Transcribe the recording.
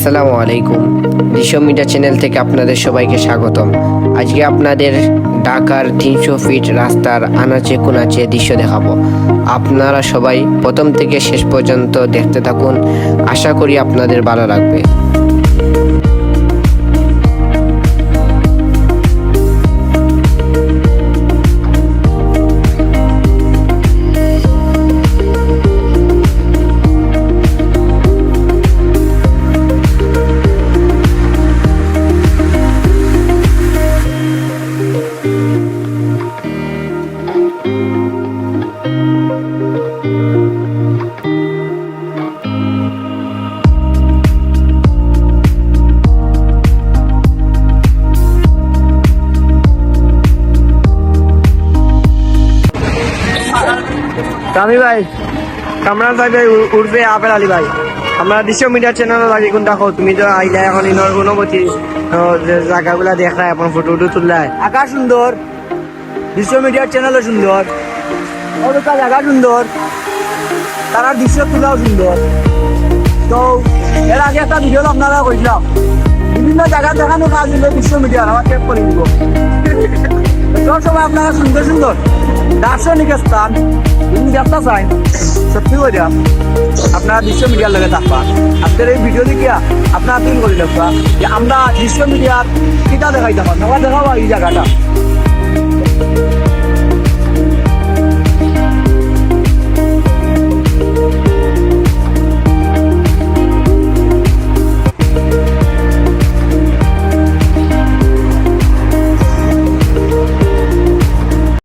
আসসালামু আলাইকুম। দৃশ্য মিডিয়া চ্যানেল থেকে আপনাদের সবাইকে স্বাগতম। আজকে আপনাদের ঢাকার 300 ফিট রাস্তার আনাচে কোনাচে দৃশ্য দেখাবো। আপনারা সবাই প্রথম থেকে শেষ পর্যন্ত দেখতে থাকুন, আশা করি আপনাদের ভালো লাগবে। রামি ভাই, কামরান ভাই ভাই উঠবে আপেল আলী ভাই। আমরা দৃশ্য মিডিয়া চ্যানেল লাগে কোন দেখো, তুমি তো আইলে এখন ইনর অনুমতি জায়গাগুলা দেখায়, এখন ফটো উঠে তুললায়। আকাশ সুন্দর, দৃশ্য মিডিয়ার চ্যানেলও সুন্দর, ওটা জায়গা সুন্দর, তারা দৃশ্য তোলাও সুন্দর। তো এর আগে একটা ভিডিও আপনারা কইলাম, বিভিন্ন জায়গা দেখানো কাজ হলো দৃশ্য মিডিয়ার, আমার চেক করে দিব। সব সময় আপনারা সুন্দর সুন্দর দার্শনিক স্থান দেখতে চাই, সত্যি করে আপনারা দৃশ্য মিডিয়ার লগে থাকবা। আপনার এই ভিডিও দেখিয়া আপনারা তিন করে দেখবা যে আমরা দৃশ্য মিডিয়ার কিটা দেখাইতে পারবো, দেখাবো এই জায়গাটা।